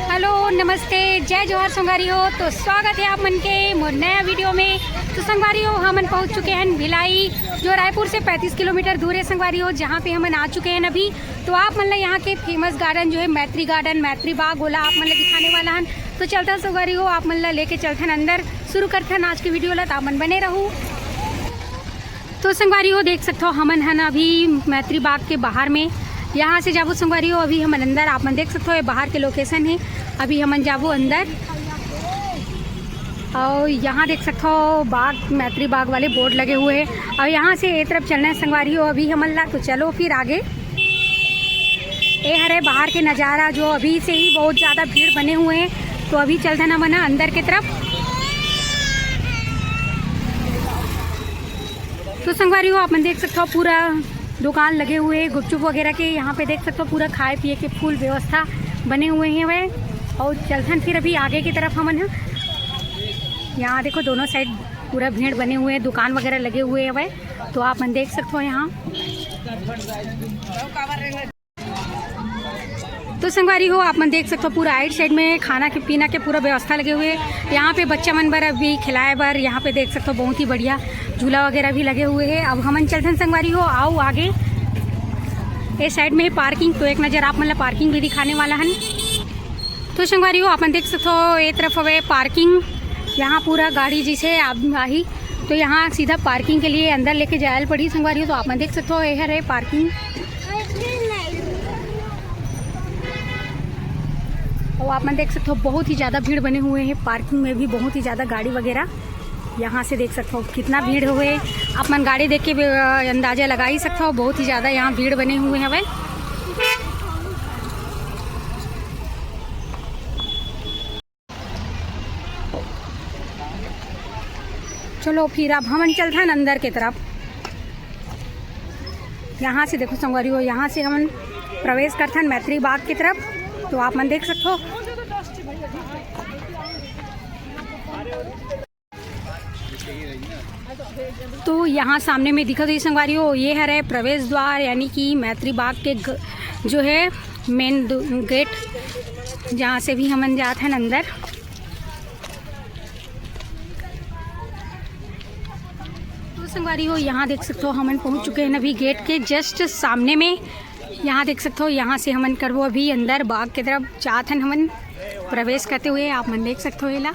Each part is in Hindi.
हेलो नमस्ते जय जोहार संगवारी हो। तो स्वागत है आप मन के मोर नया वीडियो में। तो संगवारी हो हमन पहुंच चुके हैं भिलाई, जो रायपुर से 35 किलोमीटर दूर है संगवारी हो, जहां पे हमन आ चुके हैं अभी। तो आप मन यहाँ के फेमस गार्डन जो है मैत्री गार्डन, मैत्री बाग होला आप मन दिखाने वाला हन। तो चलता संगवारी हो आप मन लेके चलते अंदर, शुरू करते हैं आज की वीडियो ला। तो आप मन बने रहूँ। तो संगवारी हो देख सकते हो हमन है अभी मैत्री बाग के बाहर में। यहाँ से जाबो संगवारी हो अभी हम अंदर, आप मन देख सकते हो ये बाहर के लोकेशन है। अभी हम जाबो अंदर और यहाँ देख सकते हो बाग, मैत्री बाग वाले बोर्ड लगे हुए हैं। और यहाँ से एक तरफ चलना है संगवारी हो अभी हमन ला। तो चलो फिर आगे। ये हरे बाहर के नज़ारा जो अभी से ही बहुत ज़्यादा भीड़ बने हुए हैं। तो अभी चलते ना मना अंदर की तरफ। तो संगवारी हो आप मन देख सकते हो पूरा दुकान लगे हुए हैं गुपचुप वगैरह के। यहाँ पे देख सकते हो पूरा खाए पिए के फुल व्यवस्था बने हुए हैं वह। और चलथन फिर अभी आगे की तरफ हमन है। यहाँ देखो दोनों साइड पूरा भीड़ बने हुए हैं, दुकान वगैरह लगे हुए हैं वह। तो आप मन देख सकते हो यहाँ। तो संगवारी हो आप मन देख सकते हो पूरा आइट साइड में खाना के पीना के पूरा व्यवस्था लगे हुए हैं। यहाँ पे बच्चा मन बर अभी खिलाए बर यहाँ पे देख सकते हो बहुत ही बढ़िया झूला वगैरह भी लगे हुए हैं। अब हमन चलते संगवारी हो आओ आगे। इस साइड में है पार्किंग, तो एक नज़र आप मतलब पार्किंग भी दिखाने वाला है। तो संगवारी हो आप देख सकते हो एक तरफ है पार्किंग। यहाँ पूरा गाड़ी जिसे आप आई तो यहाँ सीधा पार्किंग के लिए अंदर लेके जायल पड़ी संगवारी हो। तो आप देख सकते हो यह है पार्किंग। और आप देख सकते हो बहुत ही ज़्यादा भीड़ बने हुए हैं पार्किंग में भी, बहुत ही ज़्यादा गाड़ी वगैरह। यहाँ से देख सकते हो कितना भीड़ हुए। आप मन गाड़ी देख के अंदाज़ा लगा ही सकते हो, बहुत ही ज़्यादा यहाँ भीड़ बने हुए हैं भाई। चलो फिर अब हम चलते हैं अंदर की तरफ। यहाँ से देखो संगवारी हो यहाँ से हम प्रवेश करते हैं मैत्री बाग की तरफ। तो आप मन देख सकते हो। तो यहाँ सामने में दिखा तो संगवारी हो ये है प्रवेश द्वार, यानी कि मैत्री बाग के जो है मेन गेट, जहाँ से भी हम जाते हैं अंदर। तो संगवारी हो यहाँ देख सकते हो हम पहुँच चुके हैं अभी गेट के जस्ट सामने में। यहाँ देख सकते हो यहाँ से हमन करबो अभी अंदर बाग की तरफ चाहते हैं हमन प्रवेश करते हुए। आप मन देख सकते हो येला।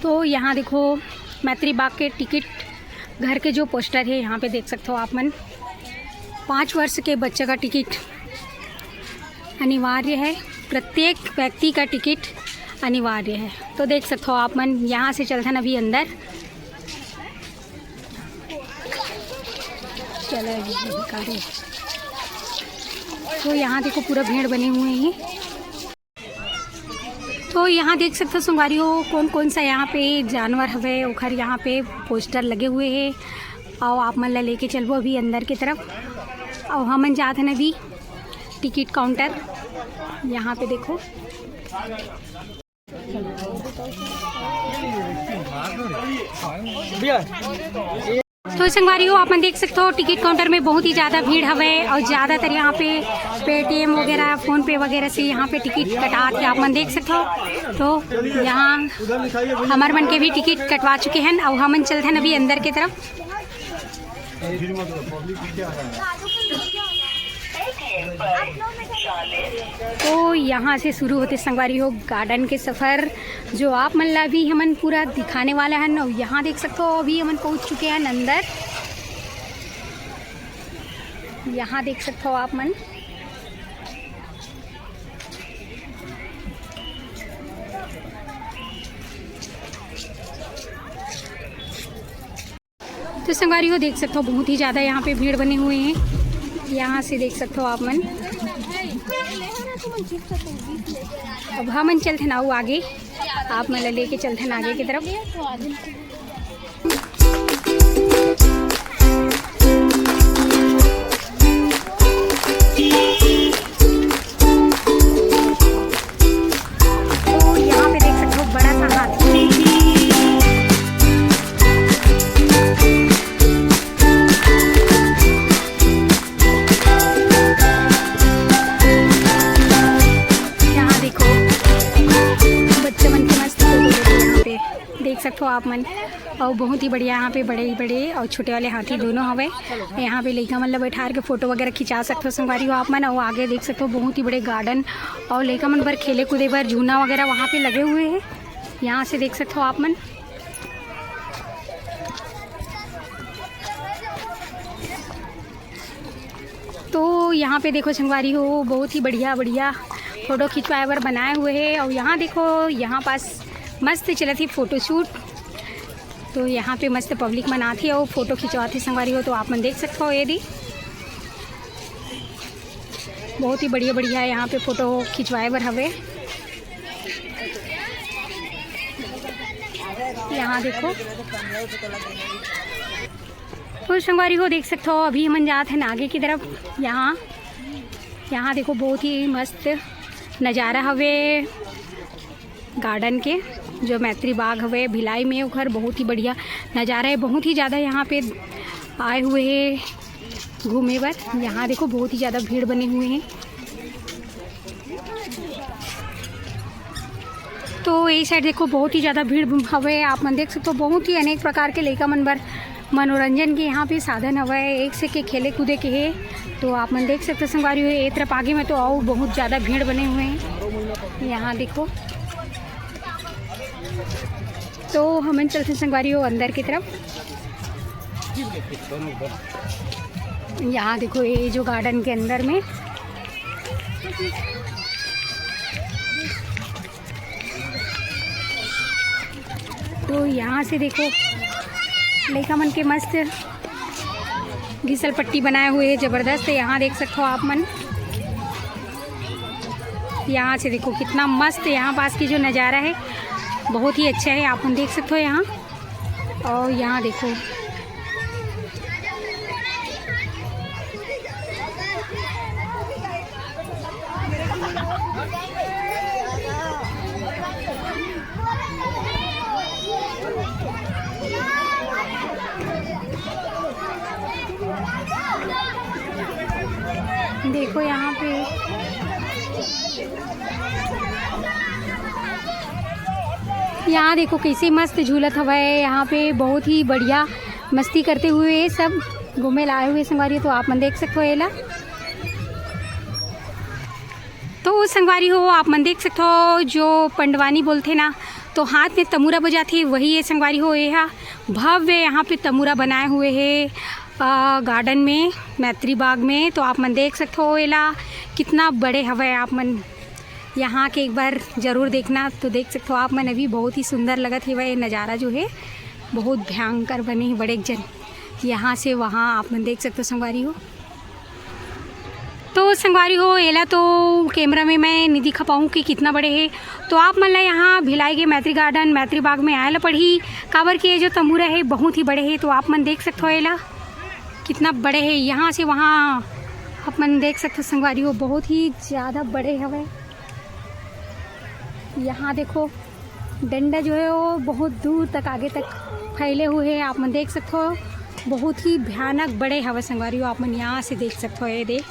तो यहाँ देखो मैत्री बाग के टिकट घर के जो पोस्टर है यहाँ पे देख सकते हो आप मन। 5 वर्ष के बच्चे का टिकट अनिवार्य है, प्रत्येक व्यक्ति का टिकट अनिवार्य है। तो देख सकते हो आप मन। यहाँ से चलते हैं अभी अंदर। चलो तो यहाँ देखो पूरा भीड़ बने हुए हैं। तो यहाँ देख सकते हो संगवारी हो कौन कौन सा यहाँ पे जानवर हवे उखर यहाँ पे पोस्टर लगे हुए हैं। और आप मन ला लेके चलबो अभी अंदर की तरफ। और हमन जाते हैं अभी टिकट काउंटर। यहाँ पे देखो तो संगवारी हो आप देख सकते हो टिकट काउंटर में बहुत ही ज़्यादा भीड़ हवे। और ज़्यादातर यहाँ पे पेटीएम वगैरह फ़ोन पे वगैरह से यहाँ पे टिकट कटा के आप मन देख सकते हो। तो यहाँ हमार मन के भी टिकट कटवा चुके हैं। और हमन चलते हैं अभी अंदर की तरफ। तो यहाँ से शुरू होते संगवारी हो गार्डन के सफ़र, जो आप मन ला भी हमन पूरा दिखाने वाला है। और यहाँ देख सकते हो अभी हमन पहुँच चुके हैं अंदर। यहाँ देख सकते हो आप मन। तो संगवारी हो देख सकते हो बहुत ही ज़्यादा यहाँ पे भीड़ बने हुए हैं। यहाँ से देख सकते हो आप मन। अब हमन चलते ना आगे, आप मन लेके चलते हैं आगे की तरफ। देख सकते हो आप मन। और बहुत ही बढ़िया यहाँ पे बड़े बड़े और छोटे वाले हाथी दोनों हवे। यहाँ पे लड़का मतलब बैठार के फोटो वगैरह खिंचा सकते हो संगवारी हो आप मन। और आगे देख सकते हो बहुत ही बड़े गार्डन और लड़का मन पर खेले कूदे पर झूला वगैरह वहाँ पे लगे हुए हैं। यहाँ से देख सकते हो आप मन। तो यहाँ पे देखो संगवारी हो बहुत ही बढ़िया बढ़िया फ़ोटो खिंचवाए बर बनाए हुए हैं। और यहाँ देखो यहाँ पास मस्त चलत थी फ़ोटोशूट। तो यहाँ पे मस्त पब्लिक मनाती और फ़ोटो खिंचवाती संगवारी हो। तो आप मन देख सकते हो यदि बहुत ही बढ़िया बढ़िया यहाँ पे फ़ोटो खिंचवाए बर हवे। यहाँ देखो तो संगवारी हो देख सकते हो अभी हम जाते हैं आगे की तरफ। यहाँ देखो बहुत ही मस्त नज़ारा हवे गार्डन के। जो मैत्री बाग हवे भिलाई में उधर बहुत ही बढ़िया नज़ारा है। बहुत ही ज़्यादा यहाँ पे आए हुए हैं घूमे पर। यहाँ देखो बहुत ही ज़्यादा भीड़ बने हुए हैं। तो ये साइड देखो बहुत ही ज़्यादा भीड़ हवे आप मन देख सकते हो। बहुत ही अनेक प्रकार के लड़का मन बर मनोरंजन के यहाँ पे साधन हवे एक से के खेले कूदे के है। तो आप मन देख सकते संगवारी हो एक तरफ आगे में तो और बहुत ज़्यादा भीड़ बने हुए हैं। यहाँ देखो तो हम चलते संगवारी हो अंदर की तरफ। यहाँ देखो ये जो गार्डन के अंदर में तो यहाँ से देखो लड़का मन के मस्त घिसल पट्टी बनाए हुए है ज़बरदस्त। यहाँ देख सकते हो आप मन। यहाँ से देखो कितना मस्त यहाँ पास की जो नज़ारा है बहुत ही अच्छा है आप मन देख सकते हो यहाँ। और यहाँ देखो देखो यहाँ पे यहाँ देखो कैसे मस्त झूलत हवा है। यहाँ पे बहुत ही बढ़िया मस्ती करते हुए सब घूमे लाए हुए संगवारी। तो आप मन देख सकते हो एला। तो संगवारी हो आप मन देख सकते हो जो पंडवानी बोलते ना तो हाथ में तमूरा बजाते वही है संगवारी हो। यह भव्य यहाँ पे तमूरा बनाए हुए है गार्डन में मैत्री बाग में। तो आप मन देख सकते हो एला कितना बड़े हवा आप मन यहाँ के एक बार ज़रूर देखना। तो देख सकते हो आप मन अभी बहुत ही सुंदर लगत है वह नज़ारा जो है बहुत भयंकर बने बड़े जन यहाँ से वहाँ आप मन देख सकते हो संगवारी हो। तो संगवारी हो एला तो कैमरा में मैं नहीं दिखा पाऊँ कि कितना बड़े है। तो आप मन ला यहाँ भिलाई के मैत्री गार्डन मैत्री बाग में आए ला पड़ी काबर के जो तमूरा है बहुत ही बड़े है। तो आप मन देख सकते हो एला कितना बड़े है। यहाँ से वहाँ आप मन देख सकते हो संगवारी हो बहुत ही ज़्यादा बड़े हवे। यहाँ देखो डंडा जो है वो बहुत दूर तक आगे तक फैले हुए हैं आप मन देख सकते हो। बहुत ही भयानक बड़े हवा संगवारी हो आप मन यहाँ से देख सकते हो। ये देख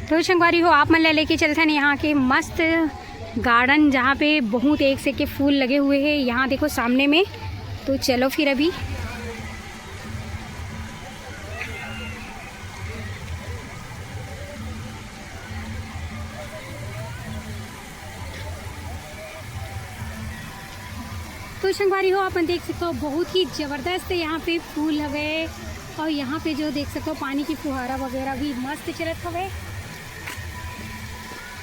तो संगवारी हो आप मन लेके चलते हैं यहाँ के मस्त गार्डन जहाँ पे बहुत एक से के फूल लगे हुए हैं। यहाँ देखो सामने में। तो चलो फिर अभी तो संगवारी हो आप देख सकते हो बहुत ही ज़बरदस्त यहाँ पे फूल हवे। और यहाँ पे जो देख सकते हो पानी की फुहारा वगैरह भी मस्त चलत हवे।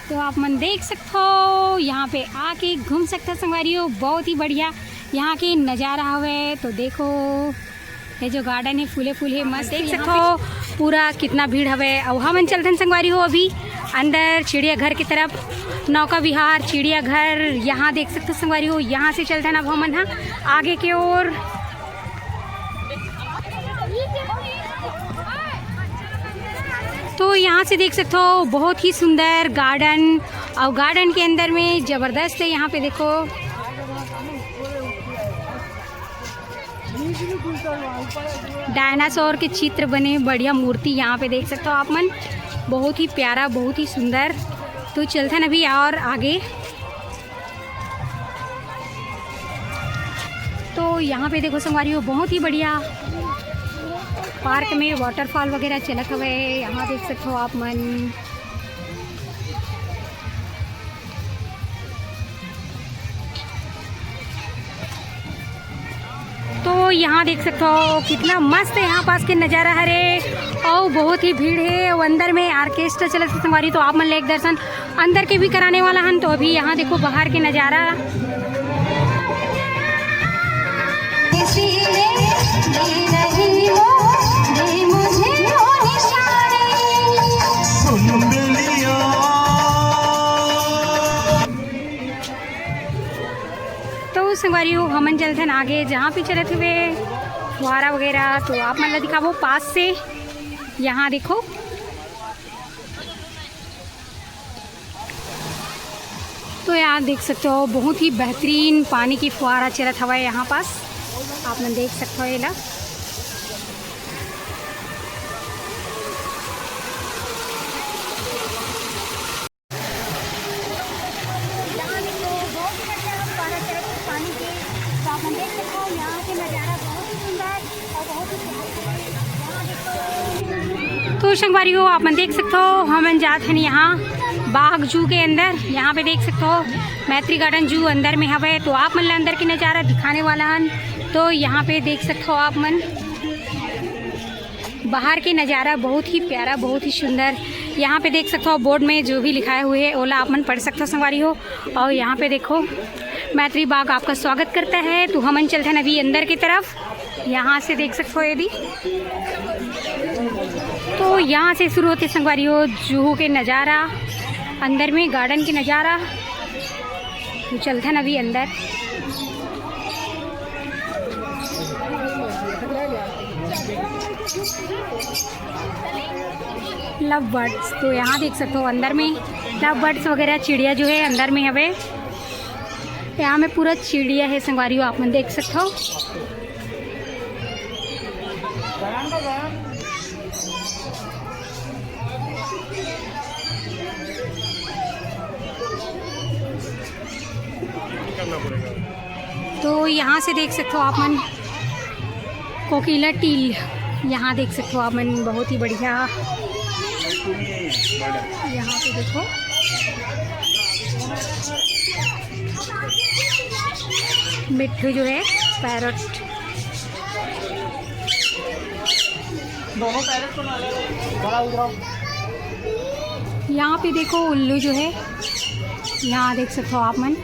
तो आप मन देख सकते हो यहाँ पे आके घूम सकते हो संगवारी हो बहुत ही बढ़िया यहाँ के नज़ारा हवे। तो देखो ये जो गार्डन है फूले फूल है मस्त देख सकते हो पूरा कितना भीड़ हवे। और हम चलते संगवारी हो अभी अंदर चिड़ियाघर की तरफ। नौका विहार चिड़ियाघर यहाँ देख सकते हो संगवारी हो। यहाँ से चलते हैं अब हम आगे की ओर। तो यहाँ से देख सकते हो बहुत ही सुंदर गार्डन। और गार्डन के अंदर में ज़बरदस्त है यहाँ पे देखो डायनासोर के चित्र बने बढ़िया मूर्ति यहाँ पे देख सकते हो आप मन बहुत ही प्यारा बहुत ही सुंदर। तो चलते हैं अभी और आगे तो यहाँ पे देखो संगवारी बहुत ही बढ़िया पार्क में वाटरफॉल वगैरह चलत हुए है। यहाँ देख सकते हो आप मन। तो यहाँ देख सकते हो कितना मस्त यहाँ पास के नज़ारा है और बहुत ही भीड़ है। और अंदर में आर्केस्ट्रा चलत है संगवारी, तो आप मन ले एक दर्शन अंदर के भी कराने वाला हन। तो अभी यहाँ देखो बाहर के नज़ारा। तो संगवारियों हमन चलते आगे जहाँ पे चलत हुए फुहारा वगैरह, तो आप मतलब दिखाओ पास से। यहाँ देखो तो यहाँ देख सकते हो बहुत ही बेहतरीन पानी की फुहारा चलत हवा है यहाँ पास। आप मन देख सकते हो ये ला। तो संगवारियों आप मन देख सकते हो हम जाते हैं यहाँ बाग जू के अंदर। यहाँ पे देख सकते हो मैत्री गार्डन जू अंदर में हवे, तो आप मन अंदर की नज़ारा दिखाने वाला हन। तो यहाँ पे देख सकते हो आप मन बाहर के नज़ारा बहुत ही प्यारा बहुत ही सुंदर। यहाँ पे देख सकते हो बोर्ड में जो भी लिखाए हुए है ओला आप मन पढ़ सकते हो संगवारी हो। और यहाँ पे देखो मैत्री बाग आपका स्वागत करता है। तो हमन चलते हैं अभी अंदर की तरफ। यहाँ से देख सकते हो यदि तो यहाँ से शुरू होते संगवारी हो जूहू के नज़ारा, अंदर में गार्डन के नज़ारा। तो चलते हैं अभी अंदर। लव बर्ड्स, तो यहाँ देख सकते हो अंदर में लव बर्ड्स वगैरह चिड़िया जो है अंदर में हवे। यहाँ में पूरा चिड़िया है संगवारी हो, आप मन देख सकते हो। तो यहाँ से देख सकते हो आप मन कोकिला टील। यहाँ देख सकते हो आप मन बहुत ही बढ़िया। यहाँ पे देखो मिट्ठू जो है पैरट। यहाँ पे देखो उल्लू जो है, यहाँ देख सकते हो आप मन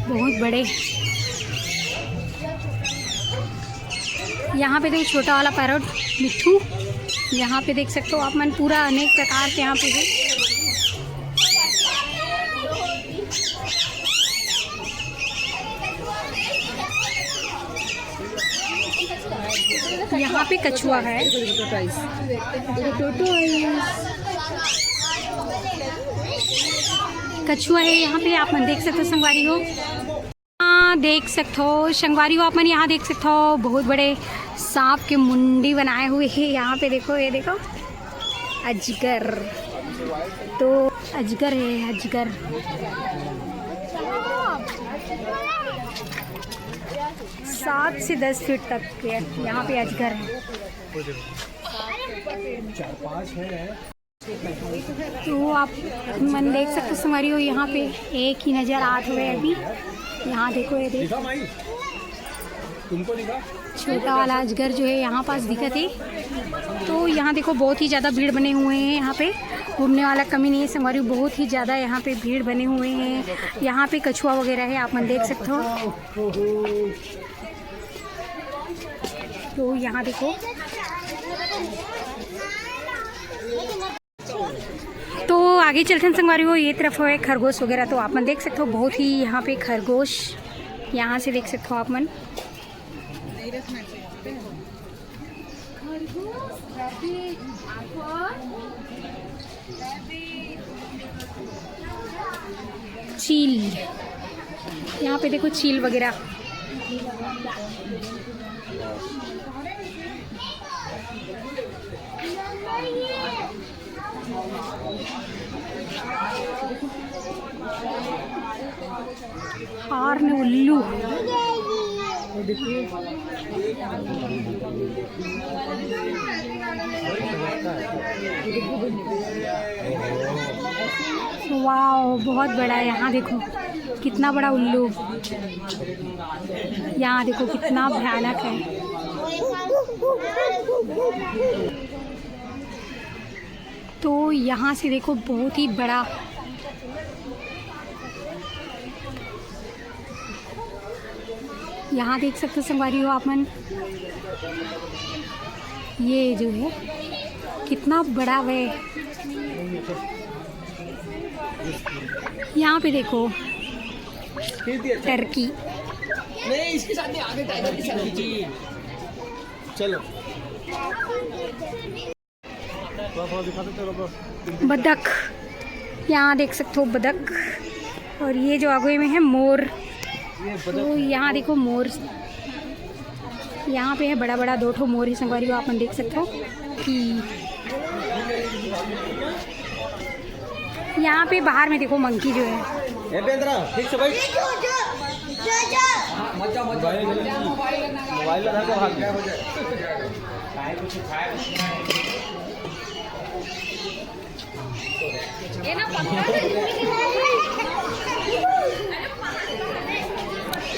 बहुत बड़े। यहाँ पे देखो छोटा वाला पैरट मिट्ठू। यहाँ पे देख सकते हो आप मन पूरा अनेक प्रकार के यहाँ पे है। यहाँ पे कछुआ है। कछुआ है यहाँ पे, आप मन देख सकते हो संगवारी हो। देख सकते हो संगवारी हो आप मन यहाँ देख सकते हो बहुत बड़े सांप के मुंडी बनाए हुए हैं। यहाँ पे देखो ये देखो अजगर, तो अजगर है अजगर। सात से 10 फीट तक के यहाँ पे अजगर है। तो आप मन देख सकते हो संगवारी हो यहाँ पे एक ही नज़र आते हुए अभी। यहाँ देखो ये देखो छोटा वाला अजगर जो है यहाँ पास दिखत है। तो यहाँ देखो बहुत ही ज़्यादा भीड़ बने हुए हैं। यहाँ पे घूमने वाला कमी नहीं है संगवारी, बहुत ही ज़्यादा यहाँ पे भीड़ बने हुए हैं। यहाँ पे कछुआ वगैरह है, आप मन देख सकते हो। तो यहाँ देखो तो आगे चलते हैं संगवारी हो ये तरफ है खरगोश वगैरह। तो आप मन देख सकते हो बहुत ही यहाँ पे खरगोश, यहाँ से देख सकते हो आप मन। चील, यहाँ पे देखो चील वगैरह। हार्न उल्लू, वाओ, बहुत बड़ा है। यहाँ देखो कितना बड़ा उल्लू, यहाँ देखो कितना भयानक है। तो यहाँ से देखो बहुत ही बड़ा यहाँ देख सकते हो संगवारी हो आप मन, ये जो है कितना बड़ा है। यहाँ पे देखो टर्की, नहीं इसके साथ आगे टाइगर के साथ जी। चलो बदक, यहाँ देख सकते हो बदक। और ये जो आगे में है मोर, तो यहाँ देखो मोर, यहाँ पे है बड़ा बड़ा 2 ठो मोर ही संगवारी हो आप देख सकते हो कि यहाँ पे बाहर में देखो मंकी जो है। ठीक से भाई मोबाइल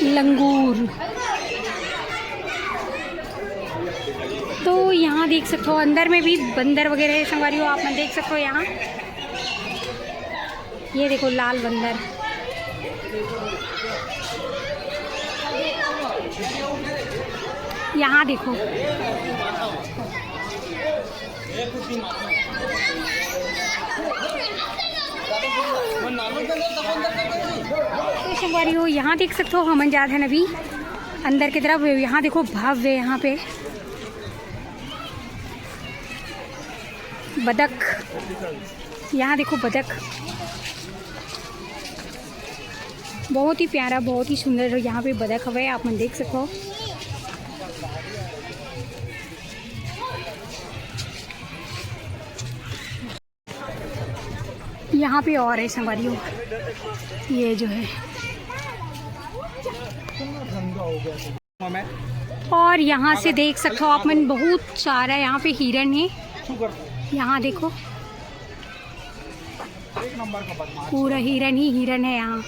लंगूर, तो यहाँ देख सकते हो अंदर में भी बंदर वगैरह संगवारी हो आप देख सकते हो। यहाँ ये देखो लाल बंदर, यहाँ देखो तो संगवारी हो यहाँ देख सकते हो हमन जात है अभी अंदर की तरफ। यहाँ देखो भव्य, यहाँ पे बदक, यहाँ देखो बदक, बहुत ही प्यारा बहुत ही सुंदर यहाँ पे बदक है आप मन देख सको। यहाँ पे और है संगवारी हो, ये जो है। और यहाँ से देख सकते हो आप मन बहुत सारा यहाँ पे हिरन है। यहाँ देखो पूरा हिरन ही हिरन है यहाँ,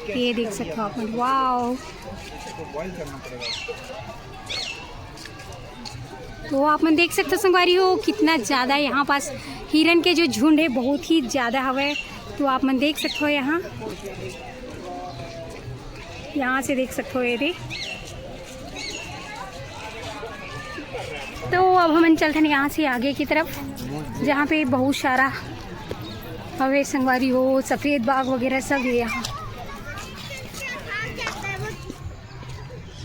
ये देख सकते हो आप मन। वाओ, तो आप मन देख सकते हो संगवारी हो कितना ज़्यादा यहाँ पास हिरन के जो झुंड है बहुत ही ज़्यादा हवे। तो आप मन देख सकते हो यहाँ से देख सकते हो ये। तो अब हम चलते हैं यहाँ से आगे की तरफ, जहाँ पे बहुत सारा हवे संगवारी हो, सफ़ेद बाग वगैरह सब है यहाँ।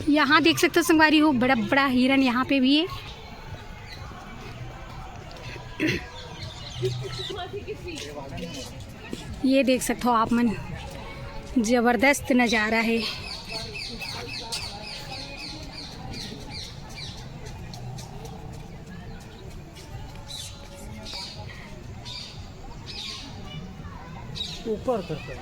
यहाँ देख सकते हो संगवारी हो बड़ा बड़ा हिरन यहाँ पे भी है। ये देख सकते हो आप मन, ज़बरदस्त नज़ारा है। ऊपर करते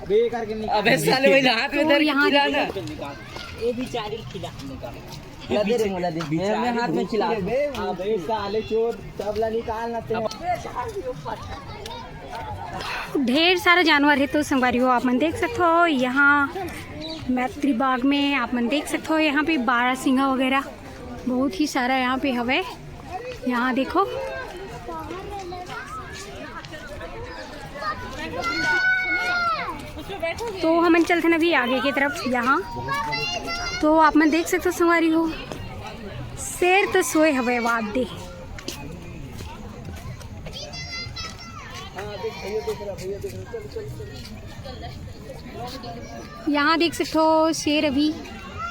अबे साले वही हाथ में धर यहाँ ये बेचारी खिला निकाल या दे रे मोला दे मैं हाथ में खिला अबे साले चोर तबला निकालना ते। ढेर सारा जानवर है तो संगवारी हो आप मन देख सकते हो। यहाँ मैत्री बाग में आप मन देख सकते हो यहाँ पे बारहसिंगा वगैरह बहुत ही सारा यहाँ पे हवे। यहाँ देखो तो हम चलते हैं अभी आगे की तरफ। यहाँ तो आप मन देख सकते हो संगवारी हो शेर तो सोए हवे वाद दे। यहाँ देख सकते हो शेर अभी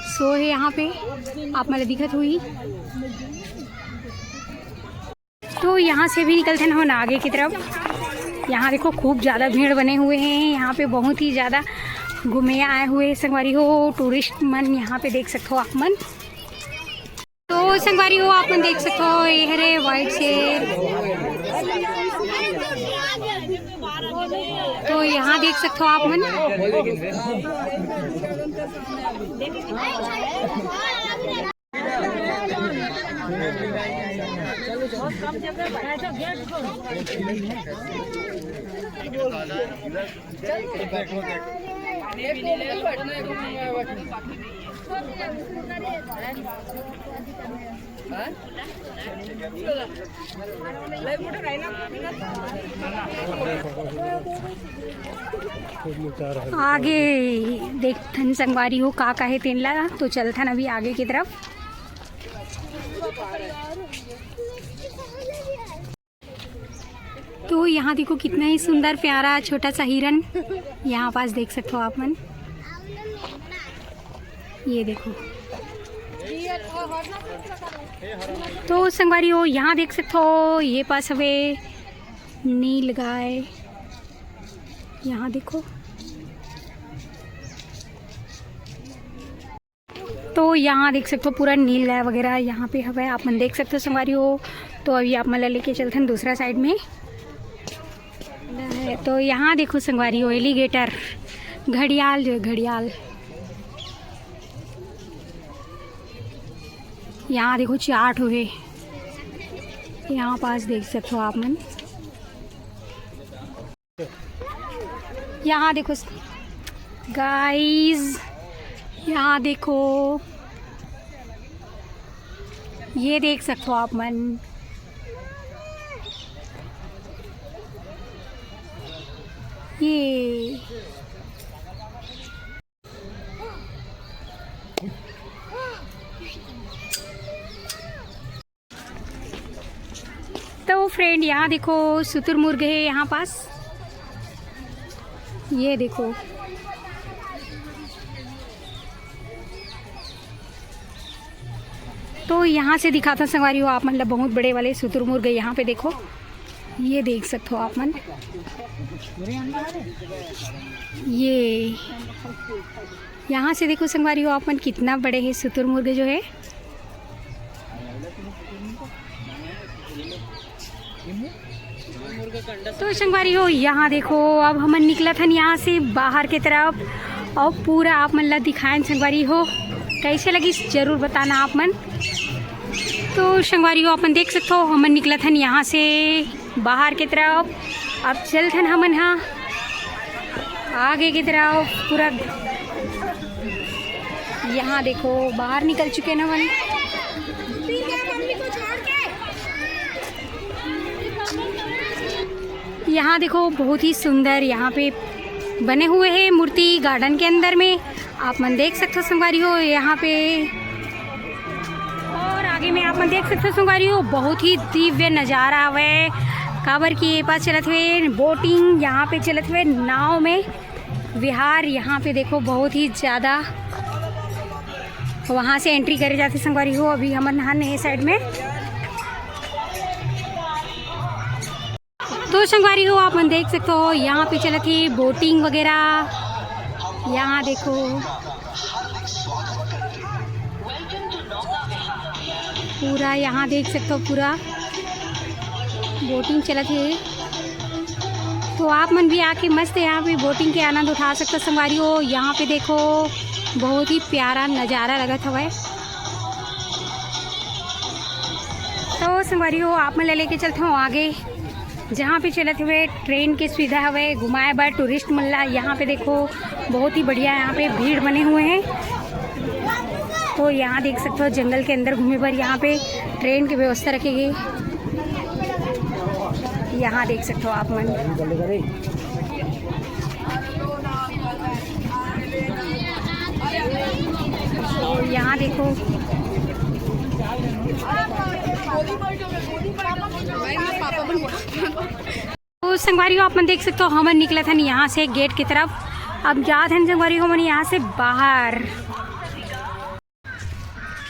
सो है यहाँ पे आप मतलब दिखत हुई। तो यहाँ से भी निकलते हैं ना आगे की तरफ। यहाँ देखो खूब ज़्यादा भीड़ बने हुए हैं, यहाँ पे बहुत ही ज़्यादा घूमे आए हुए संगवारी हो टूरिस्ट मन। यहाँ पे देख सकते हो आप मन। तो तो संगवारी हो आप मन देख सकते हो ये हरे वाइट शेर। तो यहाँ देख सकते हो आप मन। आगे देखथन संगवारी हो का है तेनला, तो चलथन अभी आगे की तरफ। तो यहाँ देखो कितना ही सुंदर प्यारा छोटा सा हिरन यहाँ पास देख सकते हो आप मन। ये देखो। तो संगवारी हो यहाँ देख सकते हो ये पास हवे नील गाय। यहाँ देखो। तो यहाँ देख सकते हो पूरा नील गाय वगैरह यहाँ पे हवे आप मन देख सकते हो संगवारी हो। तो अभी आप मला लेके चलते हैं दूसरा साइड में। तो यहाँ देखो संगवारी हो एलिगेटर, घड़ियाल जो घड़ियाल। यहाँ देखो चाट हुए यहाँ पास देख सकते हो आप मन। यहाँ देखो गाइस, यहाँ देखो ये देख सकते हो आप मन। ये तो फ्रेंड यहाँ देखो शुतुरमुर्ग है यहाँ पास। ये देखो। तो यहाँ से दिखाता संगवारी हो आप मतलब बहुत बड़े वाले शुतुरमुर्ग यहाँ पे देखो। ये देख सकते हो आप मन। ये यहाँ से देखो संगवारी हो आप मन कितना बड़े है शुतुरमुर्ग जो है। तो संगवारी हो यहाँ देखो अब हमन निकला था यहाँ से बाहर की तरफ और पूरा आप मन ला दिखाएं संगवारी हो। कैसे लगी जरूर बताना आप मन। तो संगवारी हो अपन देख सकते हो हमन निकला था यहाँ से बाहर की तरफ। अब चलथन हमन हाँ आगे की तरफ पूरा। यहाँ देखो बाहर निकल चुके ना हमन। यहाँ देखो बहुत ही सुंदर यहाँ पे बने हुए हैं मूर्ति गार्डन के अंदर में आप मन देख सकते हो संगवारी हो यहाँ पे। और आगे में आप मन देख सकते हो संगवारी हो बहुत ही दिव्य नज़ारा है। काबर की ये पास चलत हुए बोटिंग यहाँ पे चलत हुए नाव में विहार। यहाँ पे देखो बहुत ही ज़्यादा वहाँ से एंट्री करे जाते संगवारी हो। अभी हमन नहाने है साइड में। तो संगवारी हो आप मन देख सकते हो यहाँ पे चलत है बोटिंग वगैरह। यहाँ देखो पूरा यहाँ देख सकते हो पूरा बोटिंग चलत है। तो आप मन भी आके मस्त यहाँ पे बोटिंग के आनंद उठा सकते हो संगवारी हो। यहाँ पे देखो बहुत ही प्यारा नज़ारा लगत हवा। तो संगवारी हो आप मन लेके चलते हो आगे जहाँ पे चलत हुए ट्रेन की सुविधा हवे घुमाए बार टूरिस्ट मल्ला। यहाँ पे देखो बहुत ही बढ़िया यहाँ पे भीड़ बने हुए हैं। तो यहाँ देख सकते हो जंगल के अंदर घूमे पर यहाँ पे ट्रेन की व्यवस्था रखी गई। यहाँ देख सकते हो आप मन। तो यहाँ देखो तो संगवारी हो आप मन देख सकते हो हमन निकला था यहाँ से गेट की तरफ। अब जाते हैं संगवारी हो मन यहाँ से बाहर।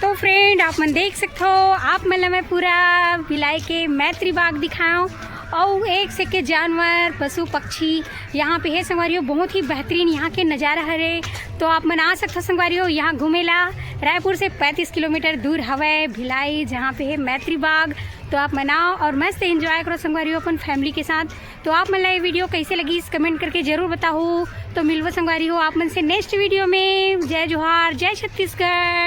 तो फ्रेंड आप मन देख सकते हो आप मतलब मैं पूरा भिलाई के मैत्री बाग दिखाऊँ और एक से के जानवर पशु पक्षी यहाँ पे है संगवारियों। बहुत ही बेहतरीन यहाँ के नज़ारा हरे। तो आप मन आ सकते हो संगवारियों यहाँ घूमेला। रायपुर से 35 किलोमीटर दूर हवे भिलाई, जहाँ पे है मैत्री बाग। तो आप मनाओ और मस्त एंजॉय करो संगवारियों अपन फैमिली के साथ। तो आप मन ये वीडियो कैसे लगी इस कमेंट करके ज़रूर बताओ। तो मिलवा संगवारी हो आप मन से नेक्स्ट वीडियो में। जय जोहार, जय छत्तीसगढ़।